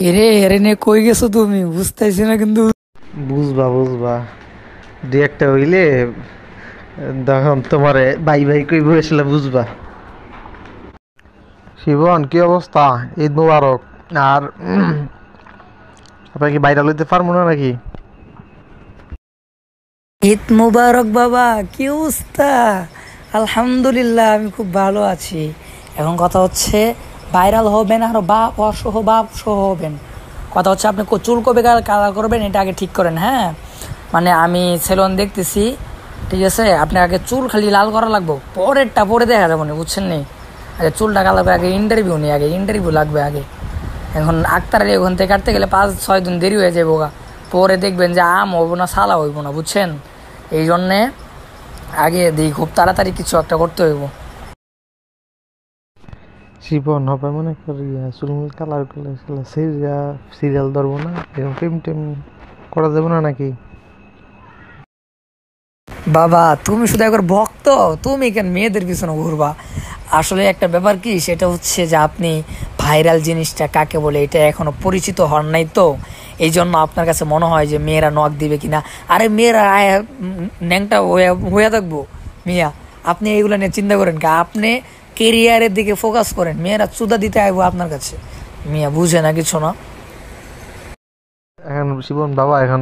এরে এরে নে কই গেছো তুমি? বুঝতেছি না কিন্তু। বুঝবা বুঝবা, দুই একটা হইলে তখন তোমারে ভাই ভাই কইব আসলে বুঝবা। শিবন কি অবস্থা? ঈদ মুবারক। আর আপনার কি বাইরে লইতে পারবো না নাকি? ঈদ মুবারক বাবা, কি অবস্থা? আলহামদুলিল্লাহ, আমি খুব ভালো আছি। এখন কথা হচ্ছে ভাইরাল হবেন আর বাপ সহ হবেন। কথা হচ্ছে আপনি চুল কবে কালার করবেন এটা আগে ঠিক করেন। হ্যাঁ, মানে আমি সেলুন দেখতেছি, ঠিক আছে? আপনি আগে চুল খালি লাল করা লাগবো, পরেরটা পরে দেখা যাবো না, বুঝছেন নি? আগে চুলটা কালাবে, আগে ইন্টারভিউ নেই, আগে ইন্টারভিউ লাগবে আগে। এখন আক্তারের ওখান থেকে কাটতে গেলে 5-6 দিন দেরি হয়ে যাবো গা। পরে দেখবেন যে আম হইব না সালা হইব না, বুঝছেন? এই জন্যে আগে দিই খুব তাড়াতাড়ি কিছু একটা করতে হইব। শিবন হবে মনে করি চুলমুল কালার করলে সিরিয়াল ধরবো না, এরকম প্রেম টেম করা যাবে না নাকি? বাবা তুমি শুধু একবার ভক্ত, তুমি কেন মেয়েদের পিছনে ঘুরবা? আসলে একটা ব্যাপার কি, সেটা হচ্ছে যে আপনি ভাইরাল জিনিসটা কাকে বলে এটা এখনো পরিচিত হন নাই, তো এই জন্য আপনার কাছে মনে হয় যে মেয়েরা নখ দিবে কিনা। আরে মেয়েরা ন্যাংটা হয়ে থাকবো মিয়া, আপনি এইগুলো নিয়ে চিন্তা করেন কা? আপনি কেরিয়ারের দিকে ফোকাস করেন, মেয়েরা চুদা দিতে আইবো আপনার কাছে। মিয়া বুঝে না কিছু না। এখন শিবন বাবা, এখন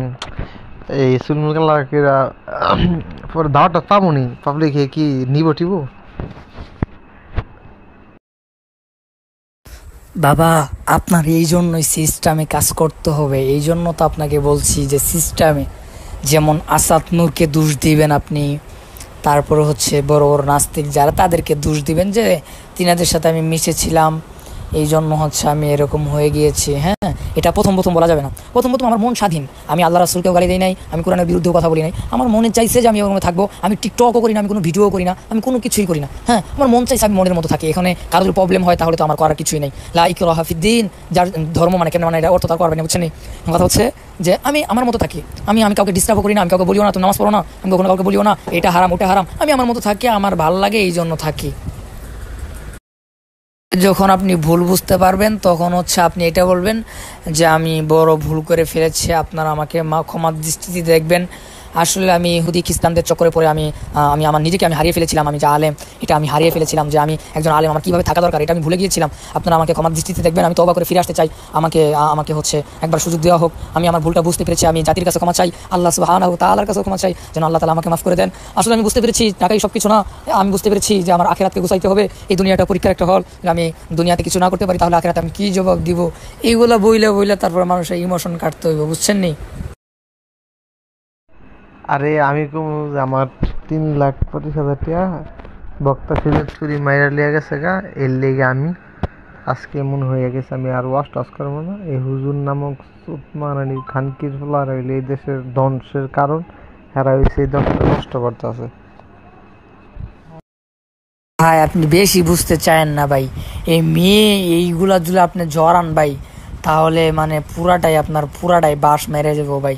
এই চুলমুল কালার কেরা পরে দাওয়াটা পাবনি, পাবলিকে কি নিব টিব? বাবা আপনার এই জন্যই সিস্টেমে কাজ করতে হবে, এই জন্য তো আপনাকে বলছি যে সিস্টেমে, যেমন আসাদ নূরকে দোষ দিবেন আপনি, তারপরে হচ্ছে বড় বড় নাস্তিক যারা তাদেরকে দোষ দিবেন যে তিনাদের সাথে আমি মিশেছিলাম, এই জন্য হচ্ছে আমি এরকম হয়ে গিয়েছি। হ্যাঁ, এটা প্রথম প্রথম বলা যাবে না। প্রথম প্রথম আমার মন স্বাধীন, আমি আল্লাহ রাসূলকেও গালি দিই নাই, আমি কোরআনের বিরুদ্ধেও কথা বলি নাই। আমার মনে চাইছে যে আমি ওখানে থাকবো, আমি টিকটকও করি না, আমি কোনো ভিডিও করি না, আমি কোনো কিছুই করি না। হ্যাঁ, আমার মন চাইছে আমি মনের মতো থাকি। এখানে কারোর যদি প্রবলেম হয় তাহলে তো আমার করার কিছুই নেই। লা ইকরাহা ফিদ্দিন, যার ধর্ম মানে কেন মানে এটা অর্থ তার করবেন না, বুঝছেন? কথা হচ্ছে যে আমি আমার মতো থাকি, আমি কাউকে ডিস্টার্বও করি না, আমি কাউকে বলিও না তুমি নামাজ পড়ো না, আমি কখনো কাউকে বলিও না এটা হারাম ওটা হারাম, আমি আমার মতো থাকি, আমার ভালো লাগে এই জন্য থাকি। যখন আপনি ভুল বুঝতে পারবেন তখন হচ্ছে আপনি এটা বলবেন যে আমি বড় ভুল করে ফেলেছি, আপনারা আমাকে ক্ষমার দৃষ্টিতে দেখবেন। আসলে আমি ইহুদি খ্রিস্টানদের চক্করে পড়ে আমি আমি আমার নিজেকে আমি হারিয়ে ফেলেছিলাম, আমি যে আলেম এটা আমি হারিয়ে ফেলেছিলাম, যে আমি একজন আলেম আমার কীভাবে থাকা দরকার এটা আমি ভুলে গিয়েছিলাম। আপনারা আমাকে ক্ষমার দৃষ্টিতে দেখবেন, আমি তওবা করে ফিরে আসতে চাই। আমাকে হচ্ছে একবার সুযোগ দেওয়া হোক, আমি আমার ভুলটা বুঝতে পেরেছি, আমি জাতির কাছে ক্ষমা চাই, আল্লাহ সুবহানাহু ওয়া তাআলার কাছে ক্ষমা চাই, যেন আল্লাহ তাআলা আমাকে মাফ করে দেন। আসলে আমি বুঝতে পেরেছি টাকাই সব কিছু না, আমি বুঝতে পেরেছি যে আমার আখিরাতকে গুছাইতে হবে, এই দুনিয়াটা পরীক্ষার একটা হল, আমি দুনিয়াতে কিছু না করতে পারি তাহলে আখিরাতে আমি কী জবাব দিব? এইগুলো বইলে তারপর মানুষের ইমোশন কাটতে হইব, বুঝছেন নি? আরে আমি কম যে আমার 3,25,000 টাকা বক্তা সিলেট চুরি মাইরা লিয়া গেছে গা, এর লেগে আমি আজকে মনে হয়ে গেছে আমি আর ওয়াশ টাশ করবো না। এই হুজুর নামক মারানি খানকির ফলার হইলে এই দেশের ধ্বংসের কারণ, হেরা হয়েছে এই দেশটা নষ্ট করতে আছে। ভাই আপনি বেশি বুঝতে চায়েন না ভাই, এই মেয়ে এইগুলা যদি আপনি জড়ান ভাই তাহলে মানে পুরাটাই বাস মেরে যাবো ভাই।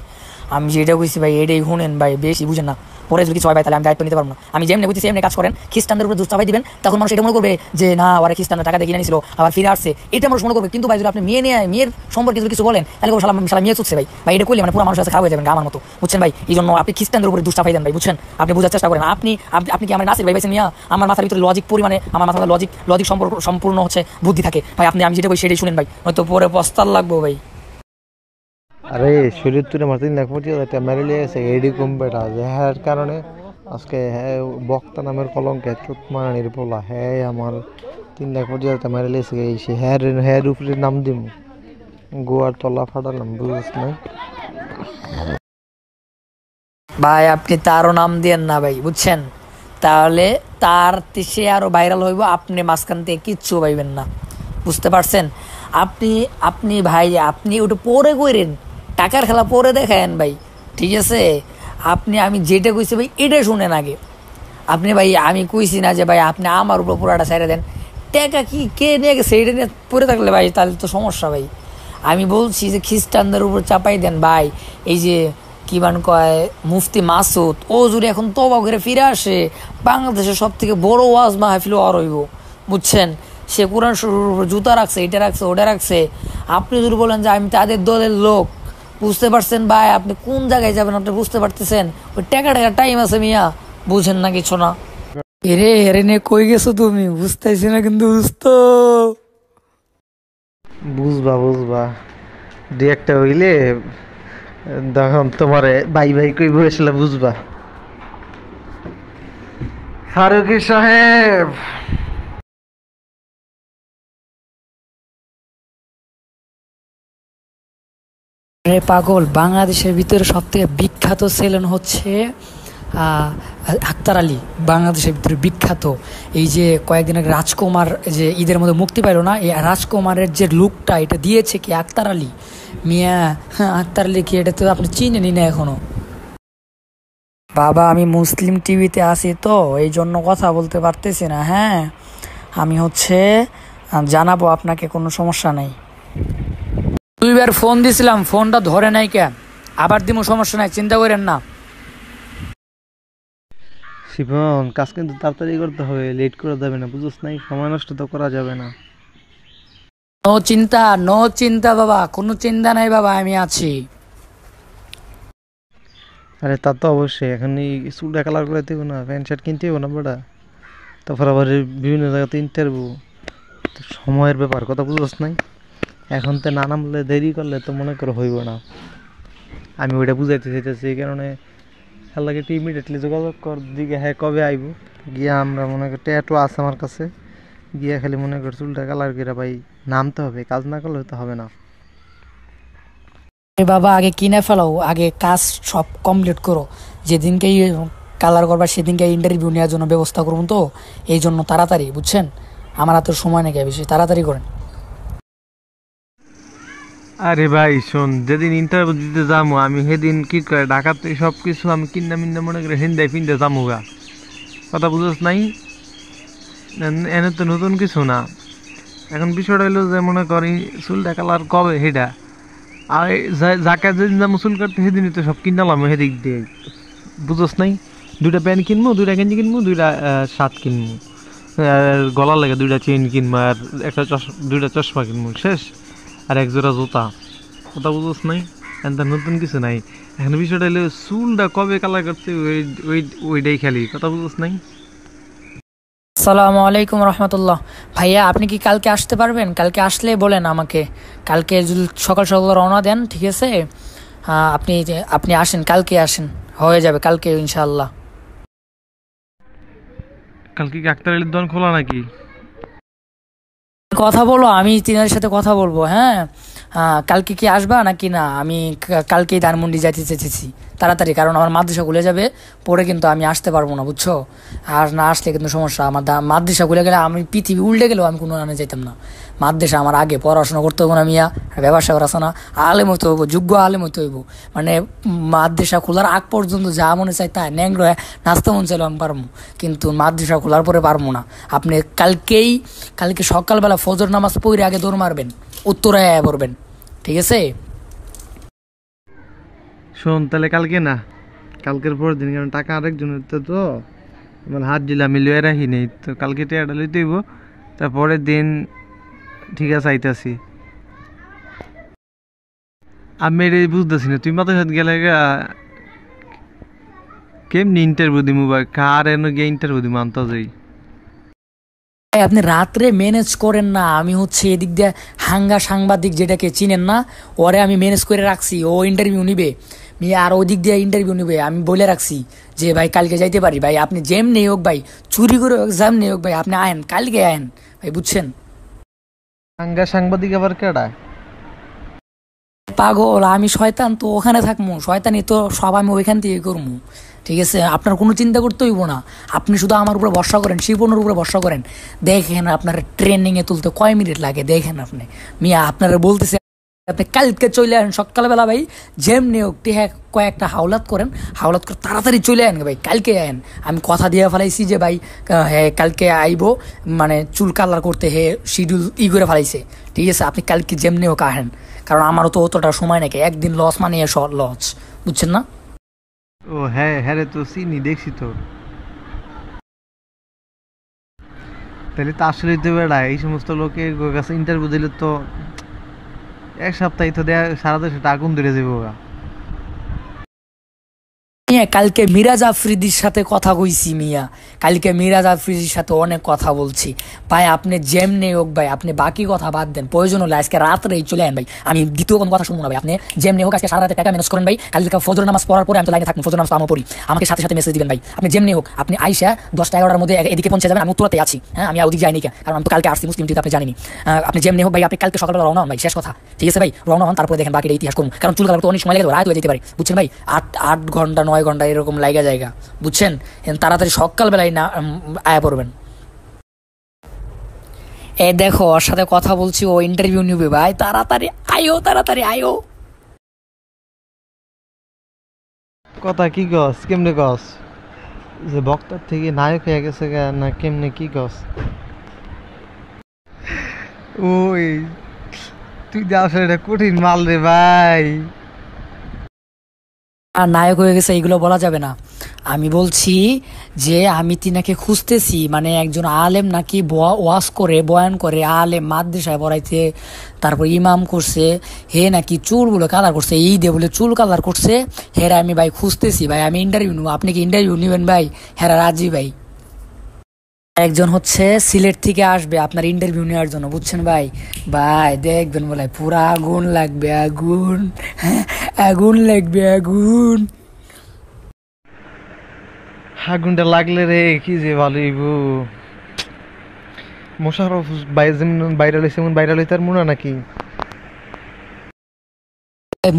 আমি যেটা কইছি ভাই এটাই শুনেন ভাই, বেশি বুঝেন না। পরে যদি কিছু হয় ভাই তাহলে আমি দায়িত্ব নিতে পারবো না। আমি যেমনি বুঝছি এমনি কাজ করেন, খ্রিস্টানদের উপরে দুষ্টাপাই দিবেন, তখন মানুষ এটা মনে করবে যে না ওরা খ্রিস্টানরা টাকা দিয়ে কিনে নিয়েছিল আবার ফিরে আসছে, এটা মানুষ মনে করবে। কিন্তু ভাই যদি আপনি মেয়ের সম্পর্কে যদি কিছু বলেন তাহলে শালা মেয়ে চুচ্ছে ভাই, এটা করলে মানে পুরো মানুষের কাছে খারাপ হয়ে যাবেন আমার মতো, বুঝছেন ভাই? এই জন্য আপনি খ্রিস্টানদের উপরে দুষ্টাপাই দেন ভাই, বুঝছেন? আপনি বোঝার চেষ্টা করেন। আপনি কি আমার নাসির ভাই পাইছেন মিয়া? আমার মাথার ভিতরে লজিক পরিমাণে, আমার মাথার লজিক সম্পূর্ণ হচ্ছে বুদ্ধি থাকে ভাই। আমি যেটা বলি সেটাই শুনেন ভাই, হয়তো পরে পস্তাল লাগবো ভাই। আরে শরীর তুলে আমার 3,25,000 টাকা মেরে লিয়ে গেছে এডি কম্বেটা, যার কারণে আজকে হ্যাঁ বক্তা নামের কলঙ্কে চোট মারানির পোলা হ্যাঁ আমার 3,25,000 টাকা মেরে লিয়েছে। এই সে হ্যার উপরে নাম দিম গোয়ার তলা ফাটালাম, বুঝিস না? ভাই আপনি তারও নাম দিয়েন না ভাই, বুঝছেন? তাহলে সে আরো ভাইরাল হইব, আপনি মাঝখান থেকে কিচ্ছু পাইবেন না, বুঝতে পারছেন? আপনি আপনি ভাই আপনি ওটা পরে কইরেন, টাকার খেলা পরে দেখায়েন ভাই, ঠিক আছে? আমি যেটা কইছি ভাই এটা শুনেন আগে। আপনি ভাই আমি কইছি না যে ভাই আপনি আমার উপর পুরাটা ছেড়ে দেন, টাকা কি কে নিয়ে গেছে এটা নিয়ে পড়ে থাকলে ভাই তাহলে তো সমস্যা ভাই। আমি বলছি যে খ্রিস্টানদের উপর চাপাই দেন ভাই। এই যে কি মান কয় মুফতি মাসুদ, ও যদি এখন তওবা করে ফিরে আসে বাংলাদেশের সব থেকে বড় ওয়াজ মাহফিল আর হইব, বুঝছেন? সে কোরআন শরীফের উপর জুতা রাখছে, এটা রাখছে, ওটা রাখছে। আপনি যদি বলেন যে আমি তাদের দলের লোক, বুঝতে পারছেন ভাই? আপনি কোন জায়গায় যাবেন আপনি বুঝতে পারতেছেন? ওই টাকা টাইম আছে মিয়া, বুঝেন না কিছু না। এরে এরে নে কই গেছো তুমি? বুঝতেছি না কিন্তু বুঝতো। বুঝবা বুঝবা, দু একটা হইলে তখন তোমারে বাই বাই কইব, আসলে বুঝবা। ফারুকি সাহেব, আরে পাগল, বাংলাদেশের ভিতরে সব থেকে বিখ্যাত ছেলেন হচ্ছে আহ, আক্তার আলী। বাংলাদেশের ভিতরে বিখ্যাত। এই যে কয়েকদিন আগে রাজকুমার যে ঈদের মধ্যে মুক্তি পাইল না, এই রাজকুমারের যে লুকটা এটা দিয়েছে কি আক্তার আলী মিয়া। হ্যাঁ, আক্তার আলী কি, এটা তো আপনি চিনেনি না এখনো। বাবা আমি মুসলিম টিভিতে আছি তো এই জন্য কথা বলতে পারতেছি না। হ্যাঁ, আমি হচ্ছে জানাবো আপনাকে, কোনো সমস্যা নেই। 2বার ফোন দিছিলাম, ফোনটা ধরে নাই কে, আবার দিমু, সমস্যা নাই, চিন্তা করেন না। শিবন কাজ কিন্তু তাড়াতাড়ি করতে হবে, লেট করা যাবে না, বুঝছ নাই? সময় নষ্ট তো করা যাবে না। নো চিন্তা, নো চিন্তা বাবা, কোনো চিন্তা নাই বাবা, আমি আছি। আরে তা তো অবশ্যই, এখন এই চুলটা কালার করে দেবো না, প্যান্ট শার্ট কিনতে হবো না বেটা। তারপর আবার এই বিভিন্ন জায়গাতে ইন্টারভিউ, সময়ের ব্যাপার, কথা বুঝছ নাই? এখন তো না নামলে দেরি করলে তো মনে করো হইব না। আমি ওইটা বুঝাইতে চাইতেছি, এই কারণে খেলাকে ইমিডিয়েটলি যোগাযোগ কর দিকে, হ্যাঁ কবে আইব গিয়া আমরা মনে করি ট্যাটু আছে আমার কাছে, গিয়া খালি মনে কর চুলটা কালার করে ভাই নামতে হবে, কাজ না করলে তো হবে না। আরে বাবা আগে কিনে ফেলাও, আগে কাজ সব কমপ্লিট করো। যেদিনকে কালার করবা সেদিনকে ইন্টারভিউ নেওয়ার জন্য ব্যবস্থা করবো তো, এই জন্য তাড়াতাড়ি, বুঝছেন? আমার হাতে সময় নাকি বেশি, তাড়াতাড়ি করেন। আরে ভাই শোন, যেদিন ইন্টারভিউ দিতে যাবো আমি সেদিন কি করে ঢাকাতে সব কিছু আমি কিনা মিন্না মনে করে হিন্দায় ফিনতে যাবো গা, কথা বুঝছ নাই? এনে তো নতুন কিছু না। এখন বিষয়টা হলো যে মনে করি চুলটা কালার কবে সেটা, আর যাকে যেদিন যাবো চুল কাটতে সেদিনই তো সব কিনালাম সেদিক দিয়ে, বুঝছ নাই? 2টা প্যান্ট কিনবো, 2টা গেঞ্জি কিনবো, 2টা শার্ট কিনবো, আর গলার লাগে 2টা চেইন কিনবো, আর 2টা চশমা কিনবো, শেষ। আর 1 জোড়া জুতা, কথা বুঝছ নাই? এখন তো নতুন কিছু নাই। এখন বিষয়টা হলো চুলটা কবে কালার করতে ওইটাই খালি, কথা বুঝছ নাই? আসসালামু আলাইকুম রহমতুল্লাহ। ভাইয়া আপনি কি কালকে আসতে পারবেন? কালকে আসলে বলেন আমাকে, কালকে যদি সকাল সকাল রওনা দেন, ঠিক আছে? আপনি আপনি আসেন, কালকে আসেন, হয়ে যাবে কালকে ইনশাআল্লাহ। কালকে কি আক্তার আলীর দোকান খোলা নাকি? কথা বলো, আমি তিনার সাথে কথা বলবো। হ্যাঁ, কালকে কি আসবা নাকি না? আমি কালকেই ধানমন্ডি যাইতে চেয়েছি তাড়াতাড়ি, কারণ আমার মাদ্রাসা খুলে যাবে, পরে কিন্তু আমি আসতে পারবো না, বুঝছো? আর না আসলে কিন্তু সমস্যা। আমার মাদ্রাসা খুলে গেলে আমি পৃথিবী উল্টে গেলেও আমি কোনো আনে যাইতাম না। মাদ্রাসা আমার আগে, পড়াশোনা করতে হবো না মিয়া, ব্যবসা করা না, আলেম হইতে হইব, যোগ্য আলেম হইতে হইব। মানে মাদ্রাসা খোলার আগ পর্যন্ত যা মনে চাই তাই ন্যাংরা নাচতে মন চাইলে আমি পারবো, কিন্তু মাদ্রাসা খোলার পরে পারবো না। আপনি কালকে সকালবেলা ফজর নামাজ পড়ে আগে দৌড় মারবেন, উত্তরায় পড়বেন, ঠিক আছে? শোন তাহলে কালকে না, কালকের পরের দিন, কারণ টাকা আরেকজনের তো মানে হাত দিলে আমি লয়ে রাখি নেই তো, কালকে টাকাটা লইতে হইব। তারপরের দিন ঠিক আছে আইতাছি। আমি এটাই বুঝতেছি না, তুই মাথার সাথে গেলে কেমনি ইন্টারভিউ দিমু বা কার এনে গিয়ে ইন্টারভিউ দিমু আনতে যাই? আপনি রাত্রে ম্যানেজ করেন না, আমি হচ্ছে এদিক দিয়ে সাংবাদিক যেটাকে চিনেন না, ওরে আমি ম্যানেজ করে রাখছি, ও ইন্টারভিউ নিবে আর ওদিক দিয়ে ইন্টারভিউ নিবে। আমি বলে রাখছি যে ভাই কালকে যাইতে পারি ভাই, আপনি যেমনি হোক ভাই, চুরি করে হোক যেমনি হোক ভাই, আপনি আয়েন, কালকে আয়েন ভাই, বুঝছেন? সাংবাদিক আবার কেডা? পাগল, আমি শয়তান তো ওখানে থাকবো, শয়তানি তো সব আমি ওইখান থেকে করবো, ঠিক আছে? আপনার কোনো চিন্তা করতে হইব না, আপনি শুধু আমার উপরে ভরসা করেন, শিপনের উপরে ভরসা করেন। দেখেন আপনার ট্রেনিংয়ে তুলতে কয় মিনিট লাগে, দেখেন আপনি মিয়া। আপনারা বলতেছে আপনি কালকে চলে আসেন সকালবেলা ভাই, যেমনি হোক হ্যাঁ কয়েকটা হাওলাত করেন, হাওলাত করে তাড়াতাড়ি চলে আসেন ভাই, কালকে আয়েন। আমি কথা দিয়ে ফেলাইছি যে ভাই হ্যাঁ কালকে আইবো, মানে চুল কালার করতে হে শিডিউল করে ফেলাইছে, ঠিক আছে? আপনি কালকে যেমনি হোক আহেন, কারণ আমারও তো অতটা সময় নাকি, একদিন লস মানে লস, বুঝছেন না? ও হ্যাঁ হ্যাঁ রে, তো চিনি, দেখছি তো। তাহলে তো আসলেই তো বেড়া এই সমস্ত লোকের কাছে ইন্টারভিউ দিলে তো এক সপ্তাহে তো দেয়া সারা দেশে আগুন ধরে যাবো গা। মিয়া কালকে মিরাজ আফ্রিদির সাথে কথা কইছি মিয়া, কালকে মিরাজ আফ্রিদির সাথে অনেক কথা বলছি ভাই। আপনি যেমনি হোক ভাই, আপনি বাকি কথা বাদ দেন, প্রয়োজন হলে আজকে রাত্রেই চলে আন ভাই, আমি দ্বিতীয় কোনো কথা শুনবো না ভাই। আপনি যেমনি হোক আজকে সারা রাতে টাকা ম্যানেজ করেন ভাই, কালকে ফজর নামাজ পড়ার পরে আমি তো লাইনে থাকবো, ফজর নামাজ তো আমি পড়ি, আমাকে সাথে সাথে মেসেজ দিবেন ভাই। আপনি যেমনি হোক আপনি আইসা 10টা-11টার মধ্যে এদিকে পৌঁছে যাবেন, আমি উত্তরাতে আছি, হ্যাঁ আমি ওদিকে যাইনি, কারণ আমি তো কালকে আসছি মুসলিম টিতে, আপনি জানেনি। আপনি যেমনি হোক ভাই, আপনি কালকে সকালবেলা রওনা হন ভাই, শেষ কথা, ঠিক আছে ভাই? রওনা হন, তারপরে দেখেন বাকিটা ইতিহাস করুন, কারণ চুল কালার তো অনেক সময় লেগে যাবে, রাত হয়ে যেতে পারে, বুঝছেন ভাই? 8 ঘন্টা 9 ঘন্টা এরকম লাইগা জায়গা, বুঝছেন? তাড়াতাড়ি সকালবেলায় না আয়া পড়বেন। এ দেখো ওর সাথে কথা বলছি, ও ইন্টারভিউ নিবে ভাই, তাড়াতাড়ি আয়ো, তাড়াতাড়ি আয়ো। কথা কি গস, কেমনে গস যে বক্তার থেকে নায়ক হয়ে গেছে গা, না কেমনে কি গস? ওই তুই যা আসলে এটা কঠিন মাল রে ভাই। আর নায়ক হয়ে গেছে এগুলো বলা যাবে না। আমি বলছি যে আমি তিনাকে খুঁজতেছি, মানে একজন আলেম নাকি ওয়াজ করে, বয়ান করে, আলেম মাদ্রাসায় পড়াইতে, তারপর ইমাম করছে, হে নাকি চুলগুলো কালার করছে, এই দিয়ে বলে চুল কালার করছে, হেরা আমি ভাই খুঁজতেছি ভাই, আমি ইন্টারভিউ নেবো, আপনি কি ইন্টারভিউ নেবেন ভাই? হেরা রাজি ভাই। একজন হচ্ছে সিলেট থেকে আসবে আপনার ইন্টারভিউ নেওয়ার জন্য, বুঝছেন ভাই? ভাই দেখবেন বলে পুরা আগুন লাগবে, আগুন, হ্যাঁ আগুন লাগবে, আগুন। আগুনটা লাগলে রে কি যে ভালো হইব। মোশাররফ যেমন ভাইরাল হয়েছে এমন ভাইরাল হইতে আর মনে নাকি?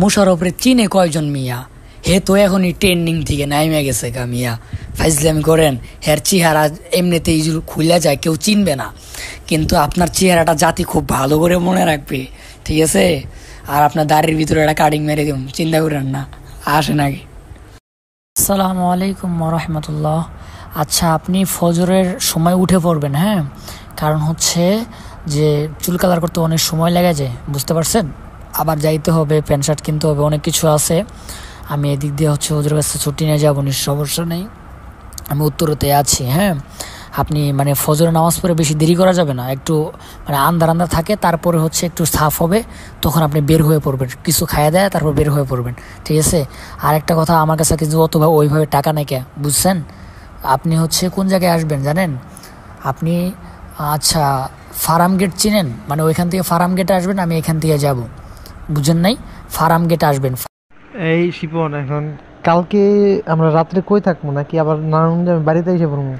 মোশাররফরে চিনে কয়জন মিয়া? হে তো এখনই ট্রেন্ডিং থেকে নাইমে গেছে গা মিয়া, ফাইজলামি করেন। হের চেহারা এমনিতেই খুলে যায়, কেউ চিনবে না, কিন্তু আপনার চেহারাটা জাতি খুব ভালো করে মনে রাখবে, ঠিক আছে? আর আপনার দাড়ির ভিতরে একটা কাটিং মেরে দিব, চিন্তা করেন না। আসেন আগে। আসসালামু আলাইকুম রহমতুল্লাহ। আচ্ছা আপনি ফজরের সময় উঠে পড়বেন, হ্যাঁ? কারণ হচ্ছে যে চুল কালার করতে অনেক সময় লেগে যায়, বুঝতে পারছেন? আবার যাইতে হবে, প্যান্ট শার্ট কিনতে হবে, অনেক কিছু আছে। আমি এদিক দিয়ে হচ্ছে ওদের কাছে ছুটি নিয়ে যাবো, সমস্যা নেই, আমি উত্তরতে আছি, হ্যাঁ? আপনি মানে ফজরের নামাজ পড়ে বেশি দেরি করা যাবে না, একটু মানে আন্ধার আন্ধার থাকে, তারপরে হচ্ছে একটু সাফ হবে, তখন আপনি বের হয়ে পড়বেন, কিছু খাইয়ে দেয় তারপর বের হয়ে পড়বেন, ঠিক আছে? আর একটা কথা, আমার কাছে কিন্তু অতভাবে ওইভাবে টাকা নেই, কে বুঝছেন? আপনি হচ্ছে কোন জায়গায় আসবেন জানেন? আপনি আচ্ছা ফার্ম গেট চিনেন? মানে ওইখান থেকে ফার্ম গেটে আসবেন, আমি এখান থেকে যাব, বুঝেন নাই? ফার্ম গেটে আসবেন। এই শিপন, এখন কালকে আমরা রাত্রে কই থাকবো, নাকি আবার নারায়ণগঞ্জে আমি বাড়িতে এসে পড়বো?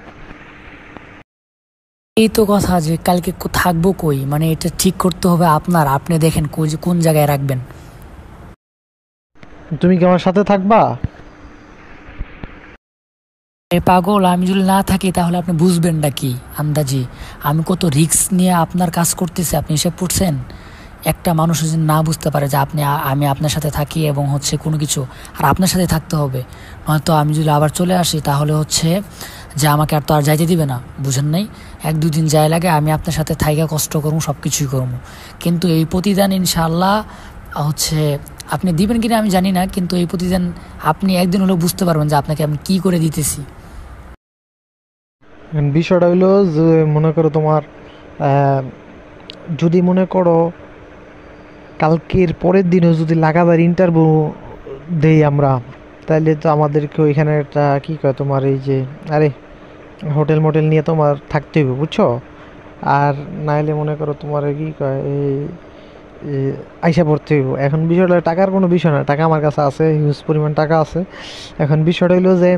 এই তো কথা, যে কালকে থাকবো কই, মানে এটা ঠিক করতে হবে আপনার, আপনি দেখেন কোন জায়গায় রাখবেন। তুমি কি আমার সাথে থাকবা? এ পাগল, আমি যদি না থাকি তাহলে আপনি বুঝবেন না কি আন্দাজি? আমি কত রিস্ক নিয়ে আপনার কাজ করতেছি, আপনি হিসেব করছেন? একটা মানুষ যদি না বুঝতে পারে যে আমি আপনার সাথে থাকি এবং হচ্ছে কোনো কিছু, আর আপনার সাথে থাকতে হবে, নয়তো আমি যদি আবার চলে আসি তাহলে হচ্ছে যে আমাকে আর তো আর যাইতে দিবে না, বুঝেন নাই? 1-2 দিন যায় লাগে, আমি আপনার সাথে থাইকা কষ্ট করবো, সব কিছুই করবো, কিন্তু এই প্রতিদান ইনশাআল্লাহ হচ্ছে আপনি দিবেন কিনা আমি জানি না, কিন্তু এই প্রতিদান আপনি একদিন হলেও বুঝতে পারবেন যে আপনাকে আমি কি করে দিতেছি। বিষয়টা হইলো যে মনে করো তোমার যদি মনে করো কালকের পরের দিনও যদি লাগাতার ইন্টারভিউ দেই আমরা, তাহলে তো আমাদেরকে ওইখানে একটা কী কয় তোমার এই যে আরে হোটেল মোটেল নিয়ে তোমার থাকতে হবে, বুঝছো? আর নাইলে মনে করো তোমার কী কয় এই আইসা পড়তে হইব। এখন বিষয়টা টাকার কোনো বিষয় না, টাকা আমার কাছে আছে, হিউজ পরিমাণ টাকা আছে। এখন বিষয়টা হইলো যে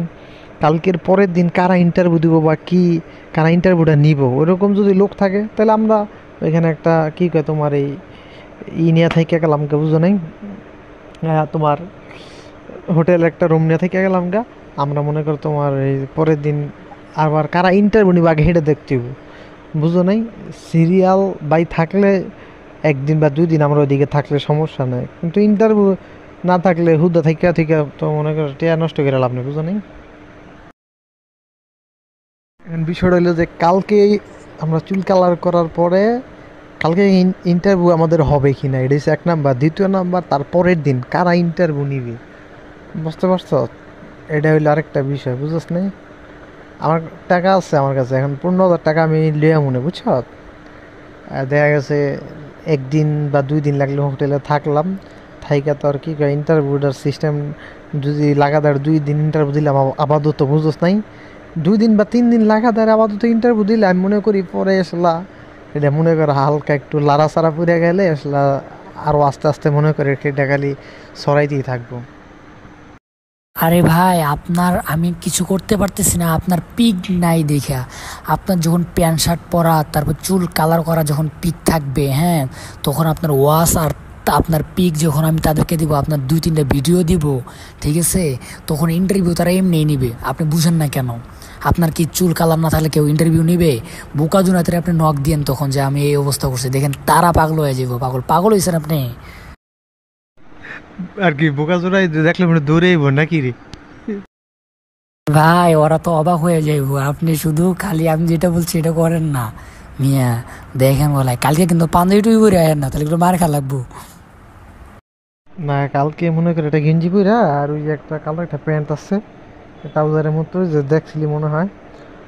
কালকের পরের দিন কারা ইন্টারভিউ দিব বা কি, কারা ইন্টারভিউটা নিব, ওইরকম যদি লোক থাকে তাহলে আমরা ওইখানে একটা কী কয় তোমার এই নিয়ে থেকে গেলাম গা, বুঝো নাই? তোমার হোটেল একটা রুম নিয়ে থেকে গেলাম গা, আমরা মনে করো তোমার এই পরের দিন আবার কারা ইন্টারভিউ নিব আগে হেঁটে দেখতে হইব, বুঝো নাই? সিরিয়াল বাই থাকলে 1 দিন বা 2 দিন আমরা ওইদিকে থাকলে সমস্যা নেই, কিন্তু ইন্টারভিউ না থাকলে হুদা থেকে থেকে তো মনে করো টিয়া নষ্ট করে লাভ নেই, বুঝো নাই? বিষয়টা হইলো যে কালকে আমরা চুল কালার করার পরে কালকে ইন্টারভিউ আমাদের হবে কি না, এটা হচ্ছে 1 নাম্বার। 2য় নাম্বার, তারপরের দিন কারা ইন্টারভিউ নিবে, বুঝতে পারছো? এটা হইলো আরেকটা বিষয়, বুঝছ না? আমার টাকা আছে আমার কাছে, এখন 15,000 টাকা আমি লিয়া মনে বুঝছ। দেখা গেছে একদিন বা 2 দিন লাগলে হোটেলে থাকলাম, থাইকা তো আর কি ইন্টারভিউটার সিস্টেম যদি লাগাতার 2 দিন ইন্টারভিউ দিলাম আপাতত বুঝোস নাই, 2 দিন বা 3 দিন লাগাতার আপাতত ইন্টারভিউ দিলে আমি মনে করি পরে আসলা এটা মনে কর হালকা একটু লাড়াচাড়া পড়ে গেলে আসলা আরও আস্তে আস্তে মনে করে সেটা খালি সরাইতেই থাকবো। আরে ভাই, আপনার আমি কিছু করতে পারতেছি না, আপনার পিক নাই দেখা। আপনার যখন প্যান্ট শার্ট পরা, তারপর চুল কালার করা যখন পিক থাকবে, হ্যাঁ, তখন আপনার ওয়াশ আর আপনার পিক যখন আমি তাদেরকে দিব, আপনার 2-3টা ভিডিও দিব, ঠিক আছে, তখন ইন্টারভিউ তারা এমনিই নিবে। আপনি বুঝেন না কেন? আপনার কি চুল কালার না থাকলে কেউ ইন্টারভিউ নিবে? বোকা জুনাতে আপনি নক দিয়েন তখন যে আমি এই অবস্থা করছি, দেখেন তারা পাগল হয়ে যাবো। পাগল পাগল হয়েছেন আপনি। আর কি বোকা জোড়াই দেখলে মনে দৌড়েইব নাকি রে? ভাই, ওরা তো অবাক হয়ে যাইব। আপনি শুধু খালি আমি যেটা বলছি এটা করেন না মিয়া। দেখেন বলে কালকে কিন্তু পাঞ্জাবি টুই পরে আয়েন না, তাহলে একটু মার খা লাগবো। না, কালকে মনে করে একটা গেঞ্জি পইরা আর ওই যে একটা কালো একটা প্যান্ট আছে ট্রাউজারের মতো যে দেখছিলি মনে হয়,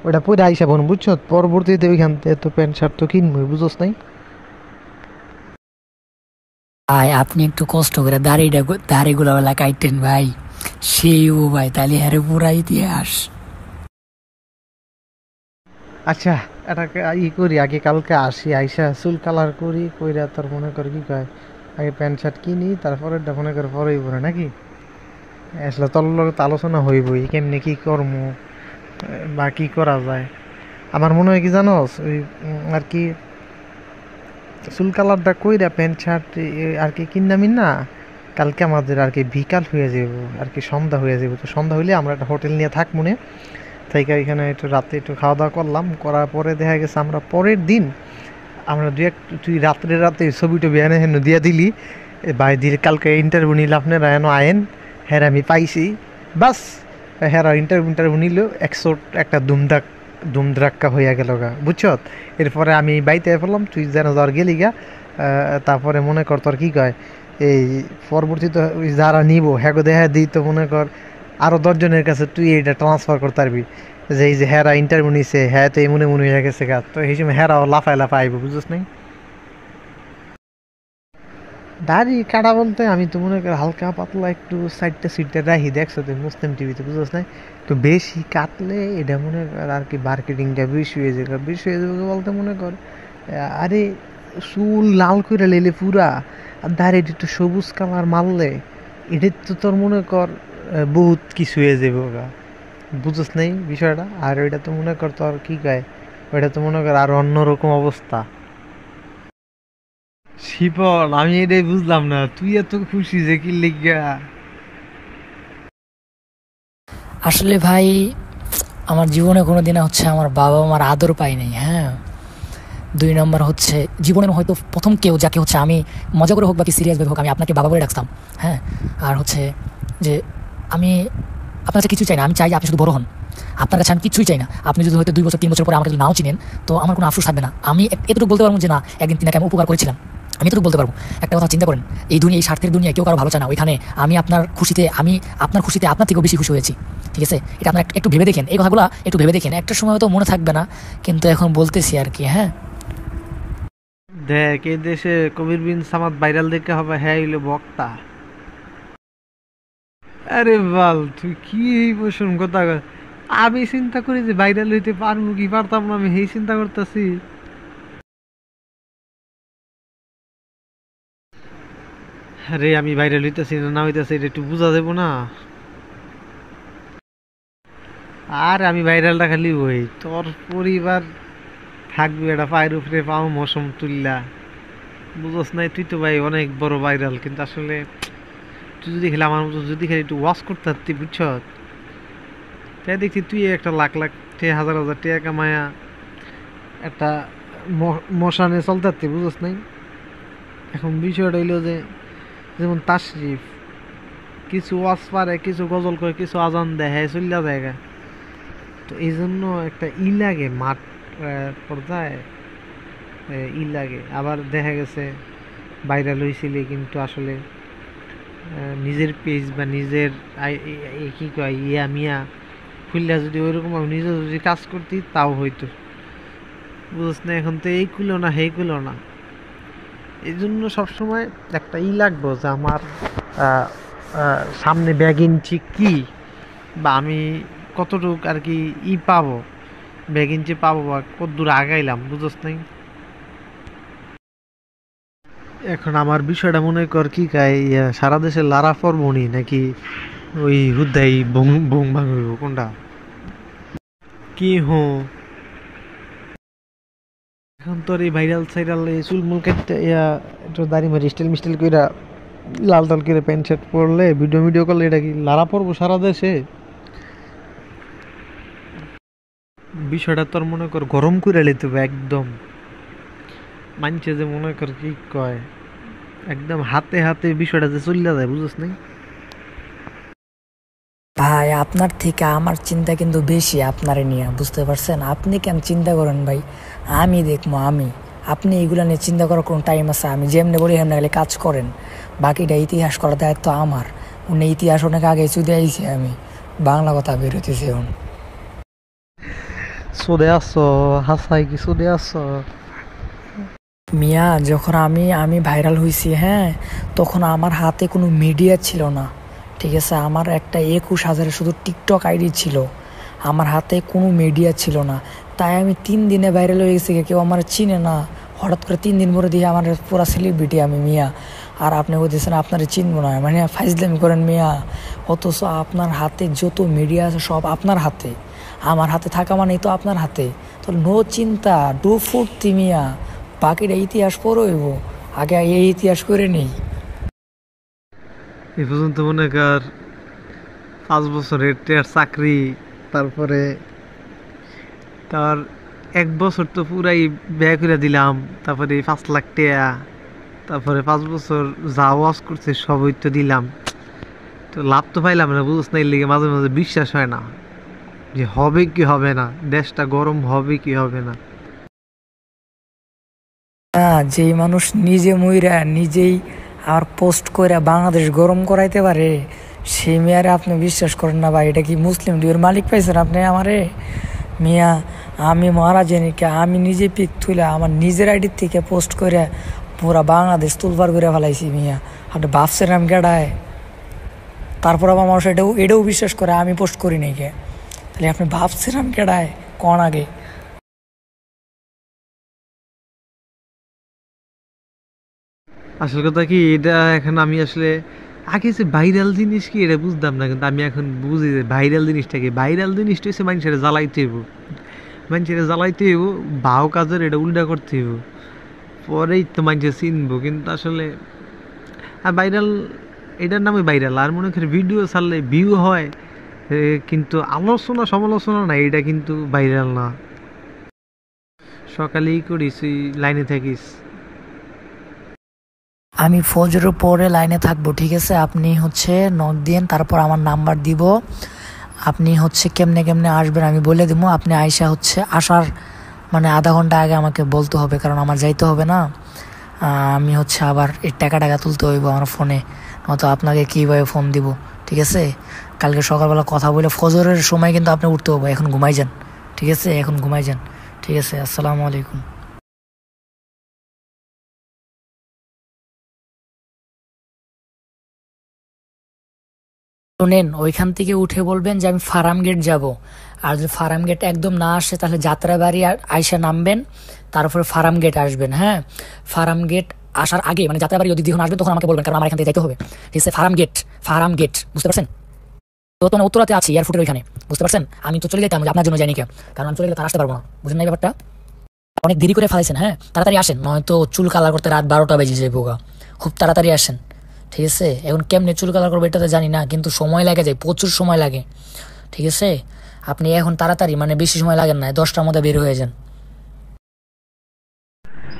ওটা পরে আইসা বোন বুঝছো। পরবর্তীতে ওইখান থেকে তো প্যান্ট শার্ট তো কিনবই, বুঝোস নাই? ভাই, আপনি একটু কষ্ট করে দাড়িগুলো বেলা কাটতেন ভাই, সেই ও ভাই, তাহলে হ্যারে পুরা ইতিহাস। আচ্ছা, এটাকে করি আগে, কালকে আসি আইসা চুল কালার করি কইরা তোর মনে কর কি কয় আগে প্যান্ট শার্ট কিনি, তারপরে মনে করে পরেই পরে নাকি আসলে তোর লগে তো আলোচনা হইবই কেমনে কি করবো বা কি করা যায়। আমার মনে হয় কি জানোস, ওই আর কি চুল কালারটা কইরা প্যান্ট শার্ট আর কি কিনামিন না, কালকে আমাদের আর কি বিকাল হয়ে যাব, আর কি সন্ধ্যা হয়ে যাব। তো সন্ধ্যা হইলে আমরা একটা হোটেল নিয়ে থাক মনে, তাই এখানে একটু রাতে একটু খাওয়া দাওয়া করলাম, করার পরে দেখা গেছে আমরা পরের দিন আমরা তুই রাতে ছবি টবি এনে হেন দিয়া দিলি ভাই দিলে কালকে ইন্টারভিউ নিলে আপনারা এন আয়েন, হ্যাঁ আমি পাইছি বাস। হ্যাঁ ইন্টারভিউ নিল 100 একটা দুমদ্রাক্কা হইয়া গেল গা বুঝছ। এরপরে আমি বাইতে ফেললাম, তুই যেন জ্বর গেলি গা। তারপরে মনে কর তোর কি কয় এই পরবর্তীতে ওই যারা নিব হ্যাঁ দেখা দিই, তো মনে কর আরও 10 জনের কাছে তুই এটা ট্রান্সফার করতে পারবি যে এই যে হ্যারা ইন্টারভিউ নিছে, হ্যাঁ তো এমন এমন হয়ে গেছে গা, তো এই সময় হ্যারাও লাফায় লাফায় আইব, বুঝছিস নাই? দাড়ি কাটা বলতে আমি তো মনে করি হালকা পাতলা একটু সাইডটা সিটটা রাখি, দেখছো তুই মুসলিম টিভিতে, বুঝছিস নাই? তো বেশি কাটলে এটা মনে কর আর কি মার্কেটিংটা বেশি হয়ে যাবে। বেশি হয়ে যাবে বলতে মনে কর আরে চুল লাল করে লেলে পুরা, আর দাড়িটা একটু সবুজ কালার মারলে এটা তো তোর মনে কর বহুত কিছু হয়ে যাবে ওগা, বুঝছ নাই বিষয়টা? আর ওইটা তো মনে কর তোর কি কয় ওইটা তো মনে কর আর অন্যরকম অবস্থা। শিপন, আমি এটাই বুঝলাম না তুই এত খুশি যে কি লিগা? আসলে ভাই, আমার জীবনে কোনোদিনে হচ্ছে আমার বাবা মার আদর পাই নাই, হ্যাঁ। 2 নম্বর হচ্ছে জীবনের হয়তো প্রথম কেউ যাকে হচ্ছে আমি মজা করে হোক বা কি সিরিয়াসভাবে হোক আমি আপনাকে বাবা বলে ডাকতাম, হ্যাঁ। আর হচ্ছে যে আমি আপনার কাছে কিছু চাই না, আমি চাই যে আপনি শুধু বড় হন। আপনার কাছে আমি কিছুই চাই না। আপনি যদি হয়তো 2 বছর 3 বছর পরে আমাকে যদি নাও চিনেন, তো আমার কোনো আফসোস থাকবে না। আমি এতটুকু বলতে পারবো যে না, একদিন তিনাকে আমি উপকার করেছিলাম। আমি এতটুকু বলতে পারবো। একটা কথা চিন্তা করেন, এই স্বার্থের দুনিয়ায় কেউ কারো ভালো চায় না। ওইখানে আমি আপনার খুশিতে আপনার থেকেও বেশি খুশি হয়েছি, ঠিক আছে? এটা আপনার একটু ভেবে দেখেন, এই কথাগুলো একটু ভেবে দেখেন। একটা সময় হয়তো মনে থাকবে না, কিন্তু এখন বলতেছি আর কি, হ্যাঁ। দেখ এই দেশে কবির বিন সামাদ ভাইরাল দেখে হবে হ্যাঁ হইলো বক্তা। আরে বাল তুই কি এই বসুন কথা কয়? আমি চিন্তা করি যে ভাইরাল হইতে পারবো কি পারতাম না, আমি সেই চিন্তা করতেছি। আরে আমি ভাইরাল হইতেছি না না হইতেছি এটা একটু বোঝা যাবো না? আর আমি ভাইরালটা খালি ওই তোর পরিবার থাকবে এটা পায়ের উপরে পাও মৌসুম তুললা, বুঝস নাই? তুই তো ভাই অনেক বড় ভাইরাল, কিন্তু আসলে তুই যদি খেলে আমার মতো যদি খেলে একটু ওয়াশ করতে পারতি বুঝছ, তাই দেখছি তুই একটা লাখ লাখ টাকা হাজার হাজার টাকা কামায়া একটা মশানে চলতে পারতি, বুঝস নাই? এখন বিষয়টা হইলো যে যেমন তাশরিফ কিছু ওয়াজ পারে, কিছু গজল করে, কিছু আজান দেয়, হ্যাঁ চলিয়া জায়গা। তো এই জন্য একটা লাগে মাঠ পর্যায়ে লাগে। আবার দেখা গেছে ভাইরাল হয়েছিলে কিন্তু আসলে নিজের পেজ বা নিজের কি কয় ইয়া মিয়া খুললে যদি ওইরকম আমি নিজে যদি কাজ করতি তাও হইতো, বুঝছ না? এখন তো এই কুলো না সেই কুলো না, এই জন্য সবসময় একটা লাগবো যে আমার সামনে ব্যাগ ইঞ্চি কি, বা আমি কতটুক আর কি পাবো, ব্যাগ ইঞ্চি পাবো বা কত দূর আগাইলাম, বুঝছ নাই? এখন আমার বিষয়টা মনে কর কি সারা দেশে লারা পরবনি নাকি ওই হুদাই বং বং ভাঙ হইব কোনটা কি এখন তোর এই ভাইরাল সাইরাল এই চুলমুল কেটে একটু দাড়ি মারি স্টাইল মিস্টাইল কইরা লাল টাল করে প্যান্ট শার্ট পরলে ভিডিও ভিডিও করলে এটা কি লারা পরবো সারা দেশে? বিষয়টা তোর মনে কর গরম করে লিতে হবে একদম, মানছে যে মনে কর কি কয় একদম হাতে হাতে বিষয়টা যে চলে যায়, বুঝছ নাই? ভাই আপনার থেকে আমার চিন্তা কিন্তু বেশি আপনারে নিয়ে, বুঝতে পারছেন? আপনি কেন চিন্তা করেন ভাই, আমি দেখবো আপনি এগুলো নিয়ে চিন্তা করার কোনো টাইম আছে? আমি যেমনি বলি এমনি গেলে কাজ করেন, বাকিটা ইতিহাস করার দায়িত্ব আমার। উনি ইতিহাস অনেক আগে চুদে আইছি, আমি বাংলা কথা বেরোতেছি এখন। চলে আসছো হাসাই কি চলে আসছো? মিয়া যখন আমি ভাইরাল হয়েছি, হ্যাঁ, তখন আমার হাতে কোনো মিডিয়া ছিল না, ঠিক আছে? আমার একটা 21,000 শুধু টিকটক আইডি ছিল, আমার হাতে কোনো মিডিয়া ছিল না। তাই আমি 3 দিনে ভাইরাল হয়ে গেছি, কেউ আমার চিনে না। হঠাৎ করে 3 দিন পরে দিয়ে আমার পুরা সেলিব্রিটি আমি মিয়া। আর আপনি বলতেছেন আপনারা চিনবো না, মানে ফাইজলামি করেন মিয়া। অথচ আপনার হাতে যত মিডিয়া আছে সব আপনার হাতে, আমার হাতে থাকা মানেই তো আপনার হাতে। তো নো চিন্তা, ডু ফুর্তি মিয়া, বাকিটা ইতিহাস পরে হইব, আগে এই ইতিহাস করে নেই। এ পর্যন্ত মনে কর 5 বছরের চাকরি, তারপরে তার 1 বছর তো পুরাই ব্যয় করে দিলাম, তারপরে 5 লাখ টাকা, তারপরে 5 বছর যা ওয়াজ করছে সবই তো দিলাম, তো লাভ তো পাইলাম না, বুঝছ না? এর লিগে মাঝে মাঝে বিশ্বাস হয় না যে হবে কি হবে না, দেশটা গরম হবে কি হবে না। যেই মানুষ নিজে মইরা নিজেই আর পোস্ট কইরা বাংলাদেশ গরম করাইতে পারে, সেই মেয়ারে আপনি বিশ্বাস করেন না ভাই? এটা কি মুসলিম ডিউর মালিক পাইছেন আপনি আমারে? মিয়া আমি মারা জানি কে, আমি নিজে পিক তুলে আমার নিজের আইডির থেকে পোস্ট করে পুরা বাংলাদেশ তুলবার করে ফেলাইছি মিয়া। আপনি ভাবছেন আমি কেডায়? তারপর আবার মানুষ এটাও বিশ্বাস করে আমি পোস্ট করি নাই কে। তাহলে আপনি ভাবছেন আমি কেডায় কোন আগে? আসল কথা কি, এটা এখন আমি আসলে আগে যে ভাইরাল জিনিস কি এটা বুঝতাম না, কিন্তু আমি এখন বুঝি যে ভাইরাল জিনিসটা কি। ভাইরাল জিনিসটা হচ্ছে মানুষের জ্বালাইতে হইব, মানুষের জ্বালাইতে হইব, ভাও কাজের এটা উল্টা করতে হইব, পরেই তো মানুষের চিনবো। কিন্তু আসলে ভাইরাল এটার নামে ভাইরাল, আর মনে করি ভিডিও ছাড়লে ভিউ হয়, কিন্তু আলোচনা সমালোচনা না, এটা কিন্তু ভাইরাল না। সকালেই করিস, লাইনে থাকিস। আমি ফজরের পরে লাইনে থাকবো, ঠিক আছে? আপনি হচ্ছে নক দিন, তারপর আমার নাম্বার দিব, আপনি হচ্ছে কেমনে কেমনে আসবেন আমি বলে দিব। আপনি আইসা হচ্ছে আসার মানে আধা ঘন্টা আগে আমাকে বলতে হবে, কারণ আমার যাইতে হবে না। আমি হচ্ছে আবার এই টাকা তুলতে হইব আমার ফোনে, নয়তো আপনাকে কীভাবে ফোন দিব, ঠিক আছে? কালকে সকালবেলা কথা বলে ফজরের সময় কিন্তু আপনি উঠতে হবে। এখন ঘুমাই যান, ঠিক আছে? এখন ঘুমাই যান, ঠিক আছে? আসসালামু আলাইকুম। শোনেন, ওইখান থেকে উঠে বলবেন যে আমি ফার্ম গেট যাব। আর যদি ফার্ম গেট একদম না আসে তাহলে যাত্রাবাড়ি আইসা নামবেন, তারপরে ফার্ম গেট আসবেন। হ্যাঁ, ফার্ম গেট আসার আগে মানে যাত্রাবাড়ি যদি যখন আসবেন তখন আমাকে বলবেন, কারণ আমার এখান থেকে যাইতে হবে, ঠিক আছে? ফার্ম গেট বুঝতে পারছেন তো? তোমার উত্তরাতে আছি এয়ারপোর্টের ওইখানে, বুঝতে পারছেন? আমি তো চলে যেতাম, আপনার জন্য যাইনি কে, কারণ আমি চলে গেলে তার আসতে পারবো না, বুঝলেন না ব্যাপারটা? অনেক দেরি করে ফেলাইছেন, হ্যাঁ, তাড়াতাড়ি আসেন, নয়তো চুল কালার করতে রাত 12টা বেজে যায় বোকা। খুব তাড়াতাড়ি আসেন, ঠিক আছে? এখন কেমনে চুল কালার করবো এটা তো জানি না, কিন্তু সময় লাগে যায়, প্রচুর সময় লাগে, ঠিক আছে? আপনি এখন তাড়াতাড়ি মানে বেশি সময় লাগেন না, 10টার মধ্যে বের হয়ে যান।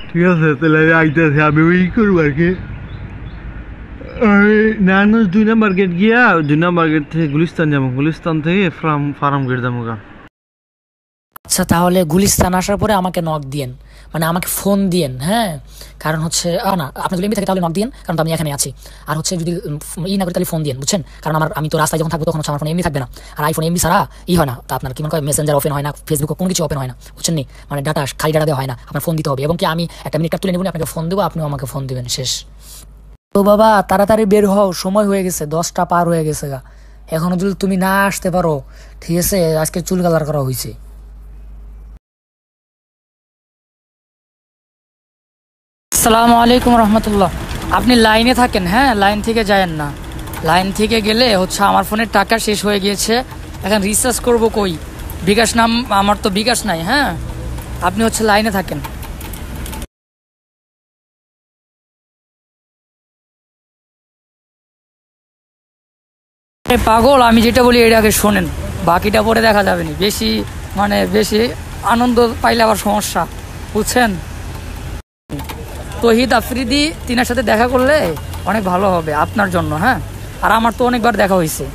ঠিক আছে, তাহলে আমি আইতেছি, আমি ওই করবো আর কি। নারায়ণগঞ্জ 2 নম্বর গেট গিয়া 2 নম্বর গেট থেকে গুলিস্তান যাবো, গুলিস্তান থেকে ফার্ম গেট যাবো। আচ্ছা তাহলে গুলিস্তান আসার পরে আমাকে নক দিয়েন, মানে আমাকে ফোন দিয়েন, হ্যাঁ। কারণ হচ্ছে না, আপনি যদি এমনি থাকে তাহলে নক দিয়েন, কারণ তো আমি এখানে আছি। আর হচ্ছে যদি না করি তাহলে ফোন দিয়েন, বুঝছেন? কারণ আমি তো রাস্তায় যখন থাকবো তখন হচ্ছে আমার ফোন এমনি থাকবে না, আর আইফোন এমনি ছাড়া হয় না, তা আপনার কি মনে হয় মেসেঞ্জার ওপেন হয় না, ফেসবুক কোনো কিছু ওপেন হয় না, বুঝছেন নি? মানে ডাটা খালি ডাটা দেওয়া হয় না, আপনার ফোন দিতে হবে। এবং কি আমি একটা মিনিট তুলে নেব, আপনাকে ফোন দেবো, আপনিও আমাকে ফোন দিবেন, শেষ। তো বাবা তাড়াতাড়ি বের হও, সময় হয়ে গেছে, 10টা পার হয়ে গেছে গা। এখনো যদি তুমি না আসতে পারো, ঠিক আছে, আজকে চুল কালার করা হয়েছে। আসসালামু আলাইকুম রহমতুল্লাহ। আপনি লাইনে থাকেন, হ্যাঁ, লাইন থেকে যায়েন না। লাইন থেকে গেলে হচ্ছে আমার ফোনের টাকা শেষ হয়ে গিয়েছে, এখন রিচার্জ করব কই? বিকাশ নাম, আমার তো বিকাশ নাই, হ্যাঁ। আপনি হচ্ছে লাইনে থাকেন। পাগল, আমি যেটা বলি এটা আগে শোনেন, বাকিটা পরে দেখা যাবে না। বেশি মানে বেশি আনন্দ পাইলে আবার সমস্যা, বুঝছেন? তহিদ আফ্রিদি তিনার সাথে দেখা করলে অনেক ভালো হবে আপনার জন্য, হ্যাঁ। আর আমার তো অনেকবার দেখা হয়েছে।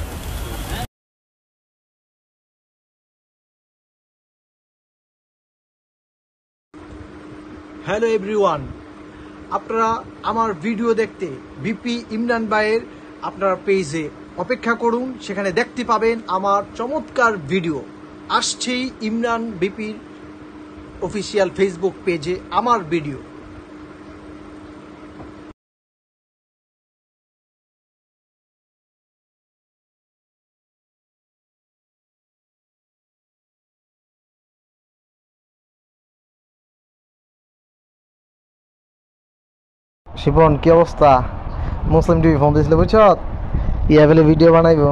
হ্যালো এভরিওয়ান, আপনারা আমার ভিডিও দেখতে বিপি ইমরান ভাইয়ের আপনার পেজে অপেক্ষা করুন, সেখানে দেখতে পাবেন আমার চমৎকার ভিডিও আসছেই। ইমরান বিপির অফিসিয়াল ফেসবুক পেজে আমার ভিডিও। শিপন কি অবস্থা? মুসলিম টিভি ফোন দিয়েছিল, বুঝছ? ইয়া বলে ভিডিও বানাইবো।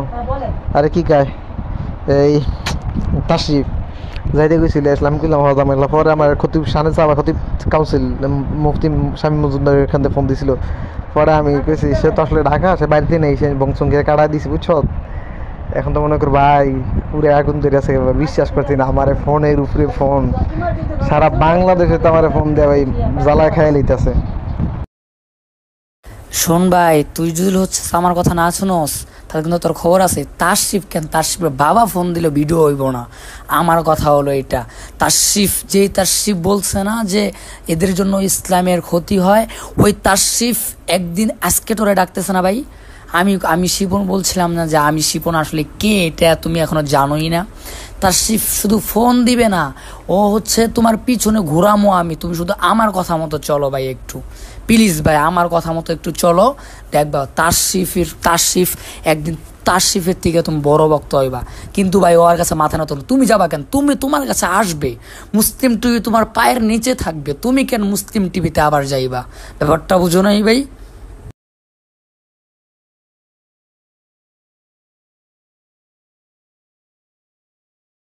আরে কি কায় এই তাশরিফ যাইতে গেছিল, ইসলাম কিলাম হজামেলা। পরে আমার খতিব শানে চাবা খতিব কাউন্সিল মুফতি স্বামী মজুমদার এখান থেকে ফোন দিছিল। পরে আমি কইছি সে তো আসলে ঢাকা, সে বাড়িতে নেই, সে বংশঙ্গে কাটা দিছি, বুঝছ? এখন তো মনে কর ভাই পুরো আগুন ধরে আছে, বিশ্বাস করছি না। আমার ফোনের উপরে ফোন, সারা বাংলাদেশে তো আমার ফোন দেওয়া ভাই জ্বালায় খাইয়া লইতেছে। শোন ভাই, তুই যদি হচ্ছে আমার কথা না শুনোস তাহলে কিন্তু তোর খবর আছে। তাশরিফ কেন, তাশরিফের বাবা ফোন দিল, ভিডিও হইব না। আমার কথা হলো এটা, তাশরিফ বলছে না যে এদের জন্য ইসলামের ক্ষতি হয়, ওই তাশরিফ একদিন আজকে তোরে ডাকতেছে না ভাই। আমি শিপন বলছিলাম না যে আমি শিপন আসলে কে, এটা তুমি এখনো জানোই না। তাশরিফ শুধু ফোন দিবে না, ও হচ্ছে তোমার পিছনে ঘোরামো আমি, তুমি শুধু আমার কথা মতো চলো ভাই, একটু প্লিজ ভাই আমার কথা মতো একটু চলো। দেখবা তাশরিফ একদিন তাশরিফের থেকে তুমি বড় ভক্ত হইবা। কিন্তু ভাই ওর কাছে মাথা না তোলো, তুমি যাবা কেন? তোমার কাছে আসবে, মুসলিম টিভি তোমার পায়ের নিচে থাকবে, তুমি কেন মুসলিম টিভিতে আবার যাইবা? ব্যাপারটা বুঝো নাই ভাই?